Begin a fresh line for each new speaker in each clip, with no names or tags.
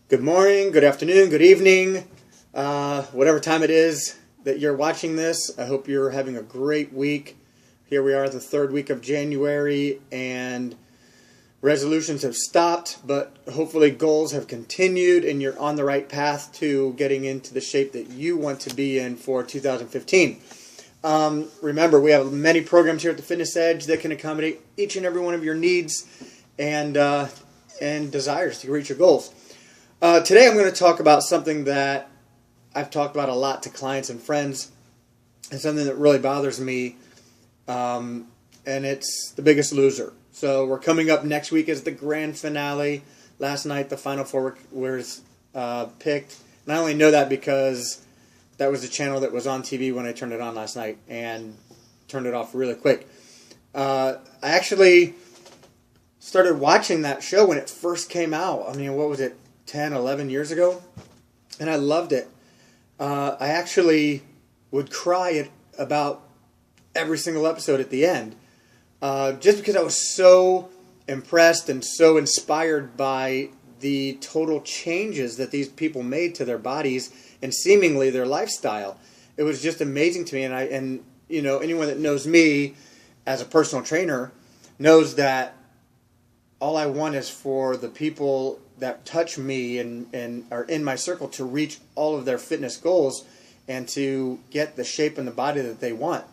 Good morning, good afternoon, good evening, whatever time it is that you're watching this. I hope you're having a great week. Here we are, the third week of January, and resolutions have stopped, but hopefully goals have continued, and you're on the right path to getting into the shape that you want to be in for 2015. Remember, we have many programs here at the Fitness Edge that can accommodate each and every one of your needs and desires to reach your goals. Today I'm going to talk about something that I've talked about a lot to clients and friends, and something that really bothers me, and it's The Biggest Loser. So we're coming up next week as the grand finale. Last night the Final Four was picked, and I only know that because that was the channel that was on TV when I turned it on last night and turned it off really quick. I actually started watching that show when it first came out. I mean, what was it? 10, 11 years ago, and I loved it. I actually would cry about every single episode at the end, just because I was so impressed and so inspired by the total changes that these people made to their bodies and seemingly their lifestyle. It was just amazing to me, and you know, anyone that knows me as a personal trainer knows that all I want is for the people that touch me and are in my circle to reach all of their fitness goals and to get the shape and the body that they want.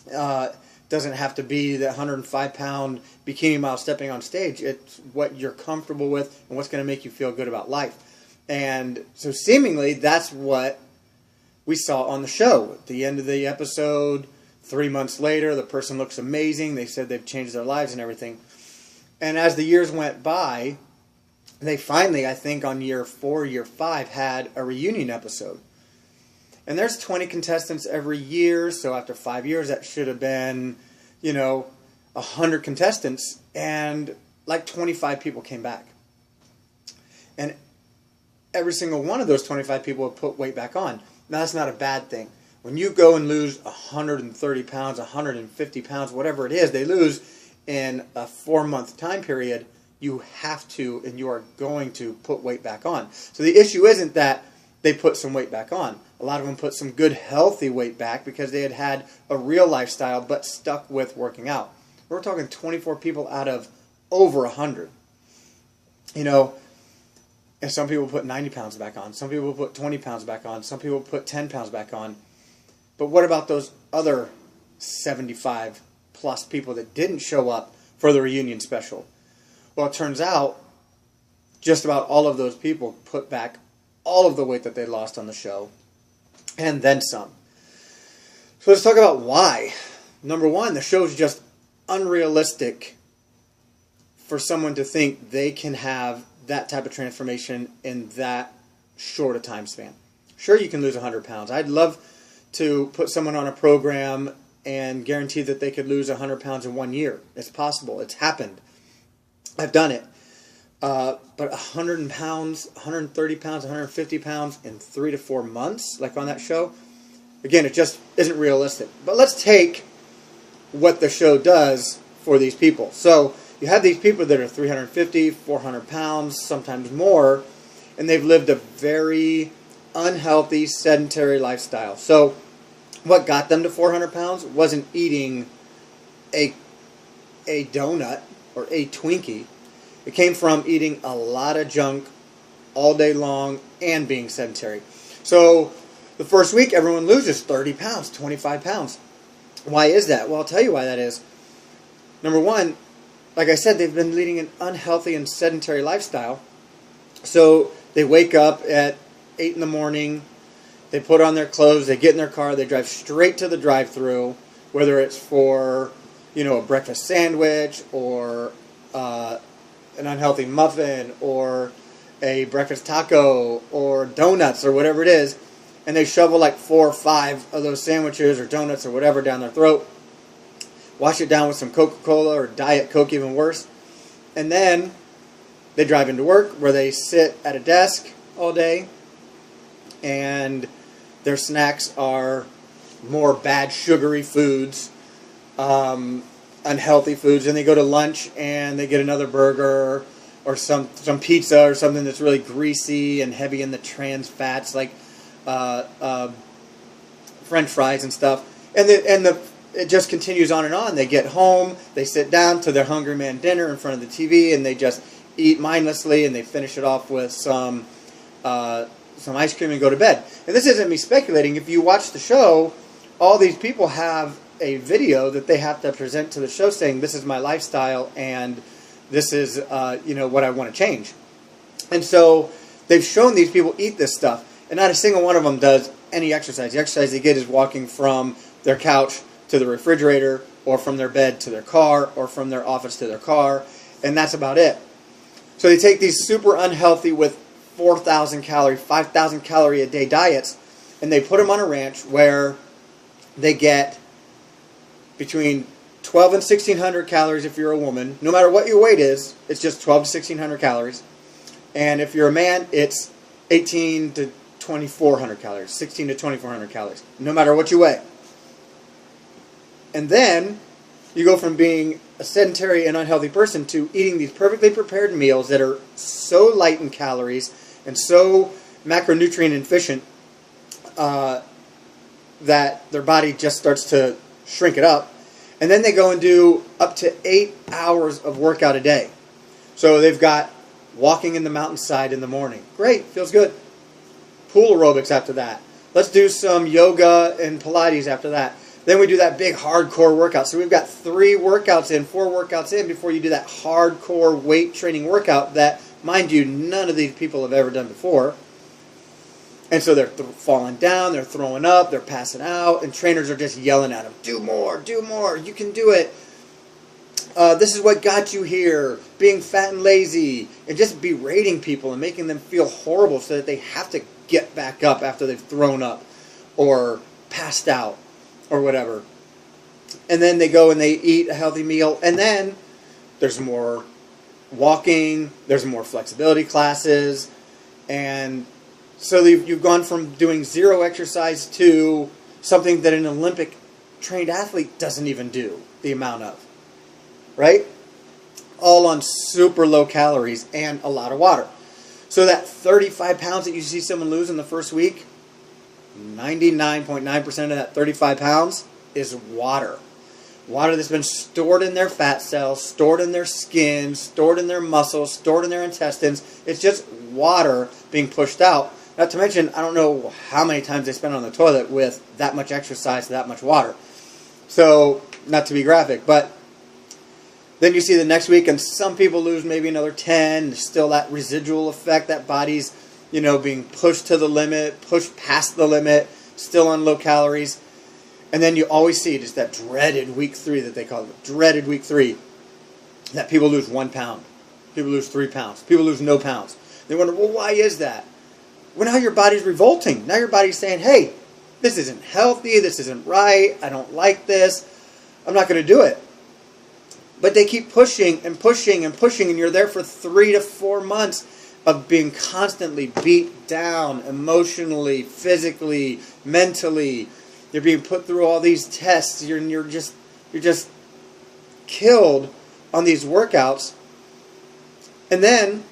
Doesn't have to be the 105-pound bikini model stepping on stage. It's what you're comfortable with and what's going to make you feel good about life. And so seemingly that's what we saw on the show. At the end of the episode, 3 months later, the person looks amazing. They said they've changed their lives and everything. And as the years went by, they finally, I think on year 4, year 5, had a reunion episode. And there's 20 contestants every year, so after 5 years that should have been, 100 contestants, and like 25 people came back. And every single one of those 25 people have put weight back on. Now that's not a bad thing. When you go and lose 130 pounds, 150 pounds, whatever it is they lose in a 4-month time period, you have to and you are going to put weight back on. So the issue isn't that they put some weight back on. A lot of them put some good healthy weight back because they had a real lifestyle but stuck with working out. We're talking 24 people out of over 100. And some people put 90 pounds back on. Some people put 20 pounds back on. Some people put 10 pounds back on. But what about those other 75 plus people that didn't show up for the reunion special? Well, it turns out just about all of those people put back all of the weight that they lost on the show, and then some. So let's talk about why. Number one, the show is just unrealistic for someone to think they can have that type of transformation in that short a time span. Sure, you can lose 100 pounds. I'd love to put someone on a program and guarantee that they could lose 100 pounds in 1 year. It's possible. It's happened. I've done it. But 100 pounds, 130 pounds, 150 pounds in 3 to 4 months, like on that show, again, it just isn't realistic. But let's take what the show does for these people. So you have these people that are 350, 400 pounds, sometimes more, and they've lived a very unhealthy, sedentary lifestyle. So what got them to 400 pounds wasn't eating a donut or a Twinkie. It came from eating a lot of junk all day long and being sedentary. So the first week, everyone loses 30 pounds, 25 pounds. Why is that? Well, I'll tell you why that is. Number one, like I said, they've been leading an unhealthy and sedentary lifestyle. So they wake up at 8 in the morning, they put on their clothes, they get in their car, they drive straight to the drive-thru, whether it's for a breakfast sandwich or an unhealthy muffin or a breakfast taco or donuts or whatever it is, and they shovel like 4 or 5 of those sandwiches or donuts or whatever down their throat, wash it down with some Coca-Cola or Diet Coke, even worse, and then they drive into work where they sit at a desk all day, and their snacks are more bad sugary foods, unhealthy foods, and they go to lunch and they get another burger or some pizza or something that's really greasy and heavy in the trans fats, like French fries and stuff. And it just continues on and on. They get home, they sit down to their Hungry Man dinner in front of the TV, and they just eat mindlessly, and they finish it off with some ice cream and go to bed. And this isn't me speculating. If you watch the show, all these people have a video that they have to present to the show saying, this is my lifestyle, and this is what I want to change. And so they've shown these people eat this stuff, and not a single one of them does any exercise. The exercise they get is walking from their couch to the refrigerator, or from their bed to their car, or from their office to their car, and that's about it. So they take these super unhealthy with 4,000 calorie, 5,000 calorie a day diets, and they put them on a ranch where they get between 12 and 1,600 calories if you're a woman. No matter what your weight is, it's just 12 to 1,600 calories. And if you're a man, it's 18 to 2,400 calories, 16 to 2,400 calories, no matter what you weigh. And then you go from being a sedentary and unhealthy person to eating these perfectly prepared meals that are so light in calories and so macronutrient efficient that their body just starts to shrink it up. And then they go and do up to 8 hours of workout a day. So they've got walking in the mountainside in the morning. Great, feels good. Pool aerobics after that. Let's do some yoga and Pilates after that. Then we do that big hardcore workout. So we've got 4 workouts in before you do that hardcore weight training workout that, mind you, none of these people have ever done before. And so they're falling down, they're throwing up, they're passing out, and trainers are just yelling at them, do more, you can do it. This is what got you here, being fat and lazy, and just berating people and making them feel horrible so that they have to get back up after they've thrown up or passed out or whatever. And then they go and they eat a healthy meal, and then there's more walking, there's more flexibility classes, and so you've gone from doing zero exercise to something that an Olympic trained athlete doesn't even do the amount of, right? All on super low calories and a lot of water. So that 35 pounds that you see someone lose in the first week, 99.9% of that 35 pounds is water. Water that's been stored in their fat cells, stored in their skin, stored in their muscles, stored in their intestines. It's just water being pushed out. Not to mention, I don't know how many times they spend on the toilet with that much exercise, that much water. So, not to be graphic, but then you see the next week and some people lose maybe another 10. There's still that residual effect, that body's, being pushed to the limit, pushed past the limit, still on low calories. And then you always see just that dreaded week 3 that they call it, dreaded week 3, that people lose 1 pound. People lose 3 pounds. People lose no pounds. They wonder, well, why is that? Well, now your body's revolting. Now your body's saying, hey, this isn't healthy, this isn't right, I don't like this, I'm not going to do it. But they keep pushing and pushing and pushing, and you're there for 3 to 4 months of being constantly beat down emotionally, physically, mentally. You're being put through all these tests. You're just killed on these workouts. And then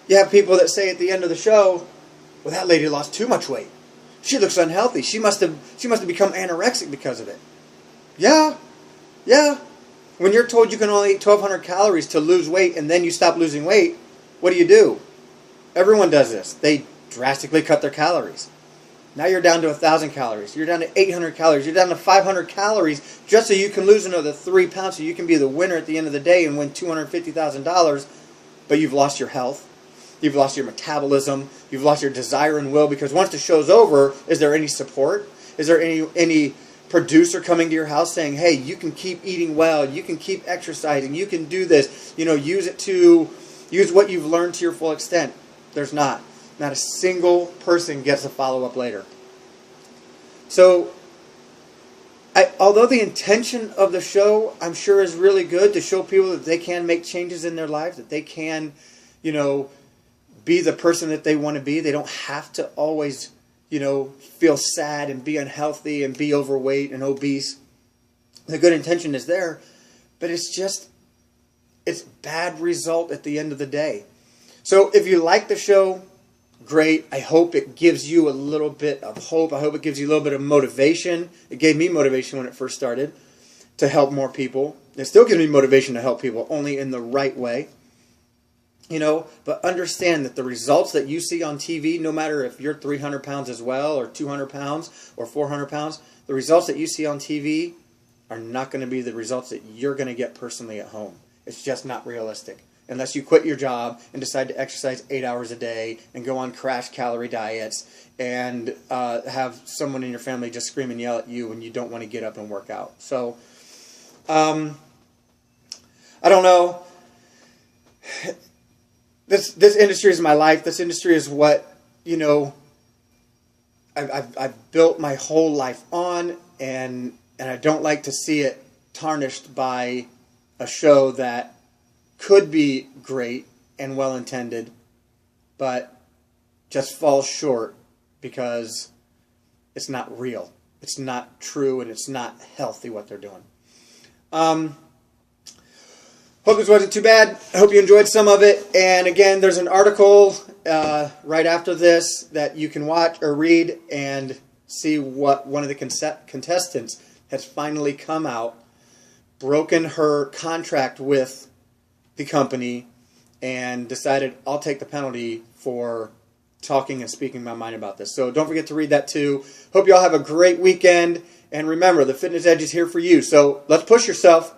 you have people that say at the end of the show, well, that lady lost too much weight. She looks unhealthy. She must have become anorexic because of it. Yeah. When you're told you can only eat 1,200 calories to lose weight and then you stop losing weight, what do? Everyone does this. They drastically cut their calories. Now you're down to 1,000 calories. You're down to 800 calories. You're down to 500 calories just so you can lose another 3 pounds so you can be the winner at the end of the day and win $250,000. But you've lost your health. You've lost your metabolism. You've lost your desire and will, because once the show's over, is there any support? Is there any producer coming to your house saying, hey, you can keep eating well, you can keep exercising, you can do this, use what you've learned to your full extent? There's not. Not a single person gets a follow-up later. So, although the intention of the show, I'm sure, is really good to show people that they can make changes in their lives, that they can, be the person that they want to be. They don't have to always, feel sad and be unhealthy and be overweight and obese. The good intention is there, but it's just it's bad result at the end of the day. So if you like the show, great. I hope it gives you a little bit of hope. I hope it gives you a little bit of motivation. It gave me motivation when it first started to help more people. It still gives me motivation to help people, only in the right way. You know, but understand that the results that you see on TV, no matter if you're 300 pounds as well, or 200 pounds, or 400 pounds, the results that you see on TV are not going to be the results that you're going to get personally at home. It's just not realistic. Unless you quit your job and decide to exercise 8 hours a day and go on crash calorie diets and have someone in your family just scream and yell at you when you don't want to get up and work out. So, I don't know. This industry is my life. This industry is what, you know, I've built my whole life on, and I don't like to see it tarnished by a show that could be great and well-intended, but just falls short because it's not real. It's not true, and it's not healthy what they're doing. Hope this wasn't too bad. I hope you enjoyed some of it. And again, there's an article right after this that you can watch or read and see what one of the contestants has finally come out, broken her contract with the company, and decided, I'll take the penalty for talking and speaking my mind about this. So don't forget to read that too. Hope you all have a great weekend. And remember, the Fitness Edge is here for you. So let's push yourself.